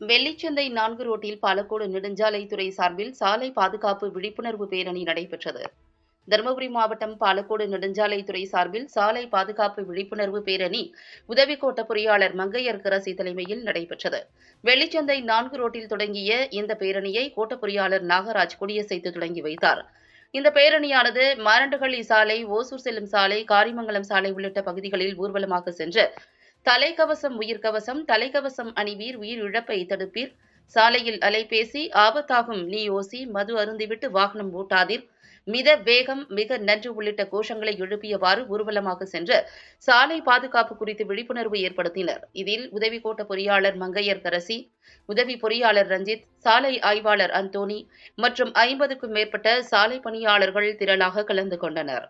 வெள்ளிச்சந்தை 4 ரோட்டில் பாலக்கோடு நெடுஞ்சாலைத்துறை சார்பில் சாலை பாதுகாப்பு விழிப்புணர்வு பேரணி நடைபெற்றது. தருமபுரி மாவட்டம் பாலக்கோடு நெடுஞ்சாலைத்துறை சார்பில் சாலை பாதுகாப்பு விழிப்புணர்வு பேரணி உதவி கோட்ட பொறியாளர் மங்கையர்கரசி தலைமையில் நடைபெற்றது. வெள்ளிச்சந்தை 4 ரோட்டில் தொடங்கிய இந்த பேரணியை கோட்ட பொறியாளர் நாகராஜ் கொடியசைத்து தொடங்கி வைத்தார். இந்த பேரணியானது மாரண்டஹள்ளி சாலை, ஓசூர் செல்லும் சாலை, காரிமங்கலம் சாலை உள்ளிட்ட பகுதிகளில் ஊர்வலமாக சென்று தலைக்கவசம் உயிர்க்கவசம், தலைக்கவசம் அணிவீர், உயிர் இழப்பை தடுப்பீர், சாலையில் அலைபேசி, ஆபத்தாகும் நீ ஓசி, மது அருந்திவிட்டு வாகனம் ஓட்டாதீர், மித வேகம், மிக நன்று உள்ளிட்ட கோஷங்களை எழுப்பியவாறு ஊர்வலமாக சென்று சாலை பாதுகாப்பு குறித்து விழிப்புணர்வு ஏற்படுத்தினர். இதில் உதவி கோட்ட பொறியாளர் மங்கையர்கரசி, உதவி பொறியாளர் ரஞ்சித், சாலை ஆய்வாளர் அந்தோணி மற்றும் 50க்கும் மேற்பட்ட சாலை பணியாளர்கள் திரளாக கலந்து கொண்டனர்.